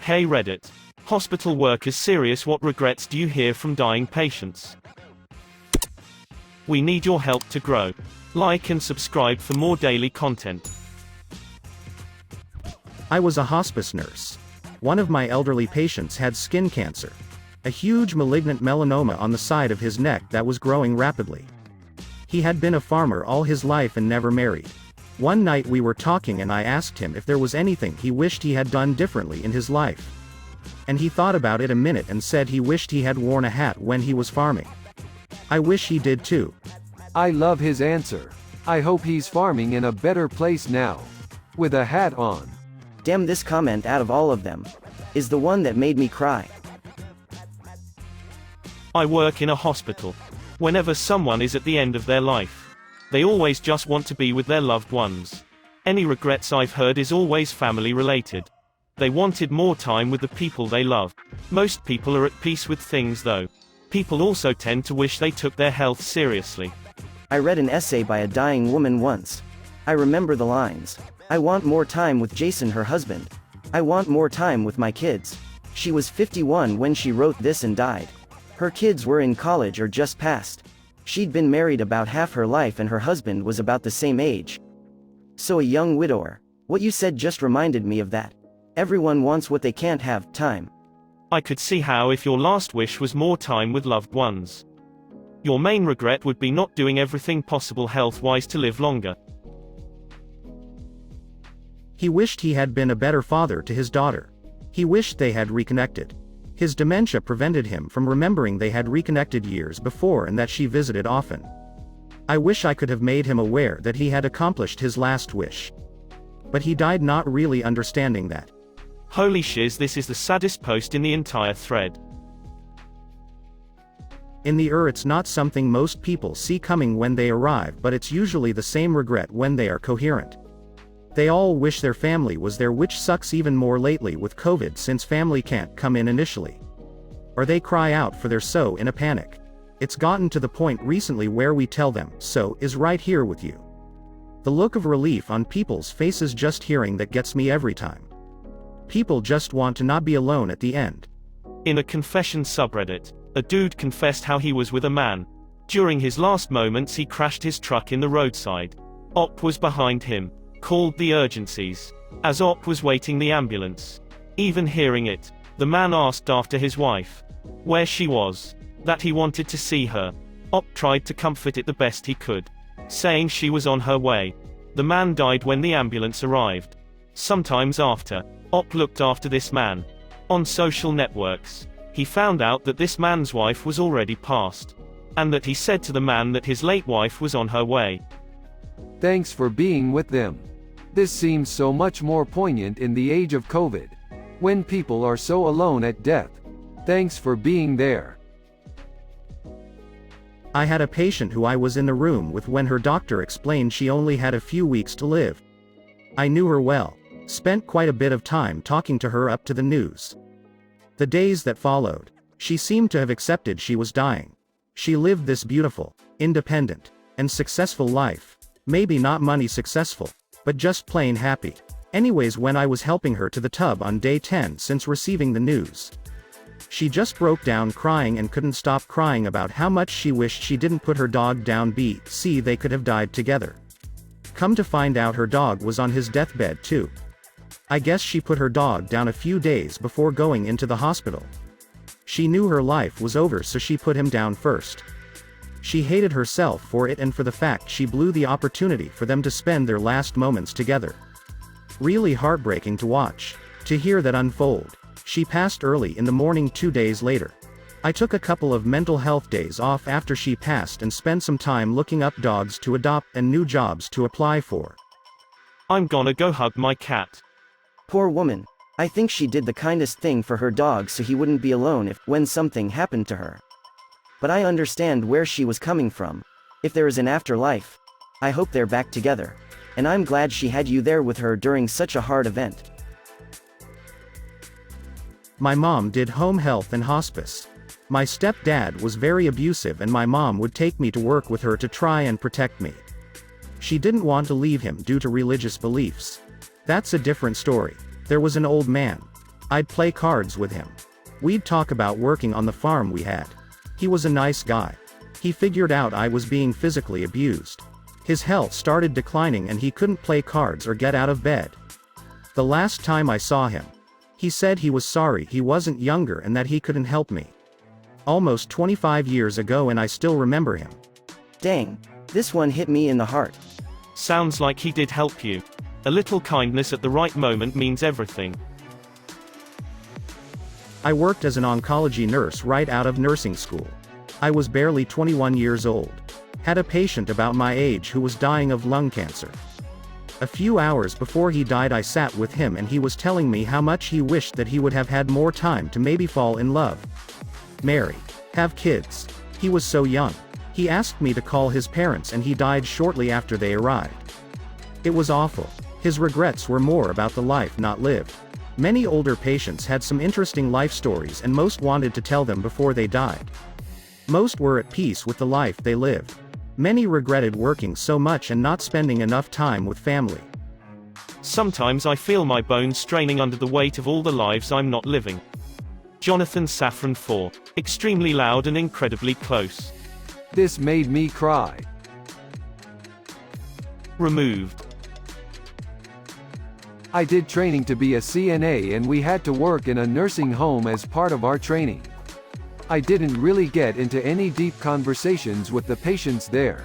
Hey Reddit. Hospital work is serious. What regrets do you hear from dying patients? We need your help to grow. Like and subscribe for more daily content. I was a hospice nurse. One of my elderly patients had skin cancer. A huge malignant melanoma on the side of his neck that was growing rapidly. He had been a farmer all his life and never married. One night we were talking and I asked him if there was anything he wished he had done differently in his life. And he thought about it a minute and said he wished he had worn a hat when he was farming. I wish he did too. I love his answer. I hope he's farming in a better place now. With a hat on. Damn, this comment out of all of them is the one that made me cry. I work in a hospital. Whenever someone is at the end of their life, they always just want to be with their loved ones. Any regrets I've heard is always family related. They wanted more time with the people they love. Most people are at peace with things though. People also tend to wish they took their health seriously. I read an essay by a dying woman once. I remember the lines. I want more time with Jason, her husband. I want more time with my kids. She was 51 when she wrote this and died. Her kids were in college or just past. She'd been married about half her life and her husband was about the same age. So a young widower. What you said just reminded me of that. Everyone wants what they can't have, time. I could see how if your last wish was more time with loved ones. Your main regret would be not doing everything possible health-wise to live longer. He wished he had been a better father to his daughter. He wished they had reconnected. His dementia prevented him from remembering they had reconnected years before and that she visited often. I wish I could have made him aware that he had accomplished his last wish. But he died not really understanding that. Holy shiz, this is the saddest post in the entire thread. In the it's not something most people see coming when they arrive, but it's usually the same regret when they are coherent. They all wish their family was there, which sucks even more lately with COVID since family can't come in initially. Or they cry out for their so in a panic. It's gotten to the point recently where we tell them, so is right here with you. The look of relief on people's faces just hearing that gets me every time. People just want to not be alone at the end. In a confession subreddit, a dude confessed how he was with a man. During his last moments he crashed his truck in the roadside. Op was behind him. Called the urgencies. As Op was waiting the ambulance. Even hearing it, the man asked after his wife. Where she was. That he wanted to see her. Op tried to comfort it the best he could. Saying she was on her way. The man died when the ambulance arrived. Sometimes after, Op looked after this man. On social networks, he found out that this man's wife was already passed. And that he said to the man that his late wife was on her way. Thanks for being with them. This seems so much more poignant in the age of COVID. When people are so alone at death. Thanks for being there. I had a patient who I was in the room with when her doctor explained she only had a few weeks to live. I knew her well. Spent quite a bit of time talking to her up to the news. The days that followed, she seemed to have accepted she was dying. She lived this beautiful, independent, and successful life. Maybe not money successful, but just plain happy. Anyways, when I was helping her to the tub on day 10 since receiving the news, she just broke down crying and couldn't stop crying about how much she wished she didn't put her dog down. See, they could have died together. Come to find out her dog was on his deathbed too. I guess she put her dog down a few days before going into the hospital. She knew her life was over, so she put him down first. She hated herself for it and for the fact she blew the opportunity for them to spend their last moments together. Really heartbreaking to watch. To hear that unfold. She passed early in the morning 2 days later. I took a couple of mental health days off after she passed and spent some time looking up dogs to adopt and new jobs to apply for. I'm gonna go hug my cat. Poor woman. I think she did the kindest thing for her dog so he wouldn't be alone when something happened to her. But I understand where she was coming from. If there is an afterlife, I hope they're back together. And I'm glad she had you there with her during such a hard event. My mom did home health and hospice. My stepdad was very abusive and my mom would take me to work with her to try and protect me. She didn't want to leave him due to religious beliefs. That's a different story. There was an old man. I'd play cards with him. We'd talk about working on the farm we had. He was a nice guy. He figured out I was being physically abused. His health started declining and he couldn't play cards or get out of bed. The last time I saw him, he said he was sorry he wasn't younger and that he couldn't help me. Almost 25 years ago and I still remember him. Dang, this one hit me in the heart. Sounds like he did help you. A little kindness at the right moment means everything. I worked as an oncology nurse right out of nursing school. I was barely 21 years old. Had a patient about my age who was dying of lung cancer. A few hours before he died I sat with him and he was telling me how much he wished that he would have had more time to maybe fall in love, marry, have kids. He was so young. He asked me to call his parents and he died shortly after they arrived. It was awful. His regrets were more about the life not lived. Many older patients had some interesting life stories and most wanted to tell them before they died. Most were at peace with the life they lived. Many regretted working so much and not spending enough time with family. Sometimes I feel my bones straining under the weight of all the lives I'm not living. Jonathan Safran 4. Extremely loud and incredibly close. This made me cry. Removed. I did training to be a CNA and we had to work in a nursing home as part of our training. I didn't really get into any deep conversations with the patients there.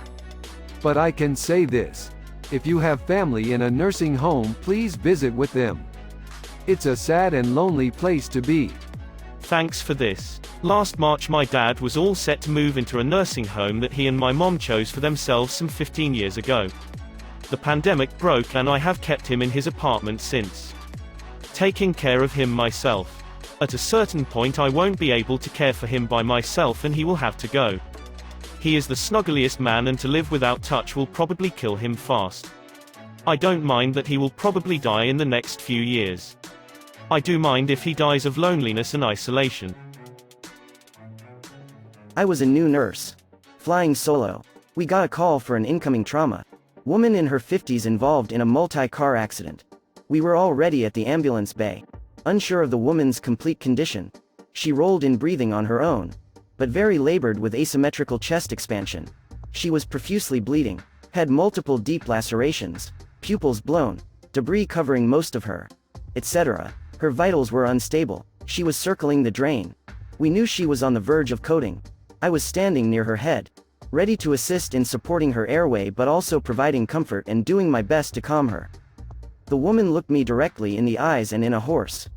But I can say this. If you have family in a nursing home, please visit with them. It's a sad and lonely place to be. Thanks for this. Last March my dad was all set to move into a nursing home that he and my mom chose for themselves some 15 years ago. The pandemic broke and I have kept him in his apartment since. Taking care of him myself. At a certain point I won't be able to care for him by myself and he will have to go. He is the snuggliest man and to live without touch will probably kill him fast. I don't mind that he will probably die in the next few years. I do mind if he dies of loneliness and isolation. I was a new nurse. Flying solo. We got a call for an incoming trauma. Woman in her 50s involved in a multi-car accident. We were already at the ambulance bay. Unsure of the woman's complete condition. She rolled in breathing on her own, but very labored with asymmetrical chest expansion. She was profusely bleeding, had multiple deep lacerations, pupils blown, debris covering most of her, etc. Her vitals were unstable. She was circling the drain. We knew she was on the verge of coding. I was standing near her head, ready to assist in supporting her airway but also providing comfort and doing my best to calm her. The woman looked me directly in the eyes and in a hoarse,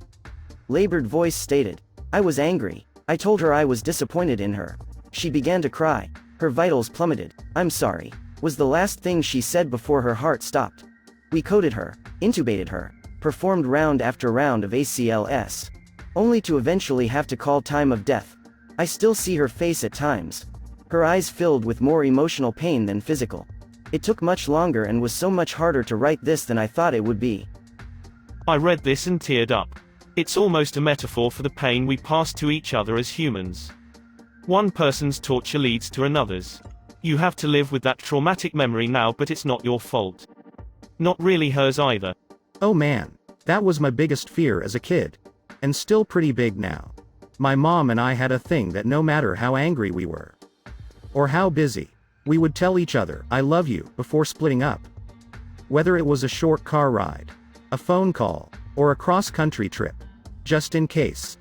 labored voice stated, "I was angry." I told her I was disappointed in her. She began to cry. Her vitals plummeted. "I'm sorry," was the last thing she said before her heart stopped. We coded her, intubated her, performed round after round of ACLS, only to eventually have to call time of death. I still see her face at times. Her eyes filled with more emotional pain than physical. It took much longer and was so much harder to write this than I thought it would be. I read this and teared up. It's almost a metaphor for the pain we pass to each other as humans. One person's torture leads to another's. You have to live with that traumatic memory now, but it's not your fault. Not really hers either. Oh man, that was my biggest fear as a kid. And still pretty big now. My mom and I had a thing that no matter how angry we were, or how busy, we would tell each other, "I love you," before splitting up. Whether it was a short car ride, a phone call, or a cross-country trip. Just in case.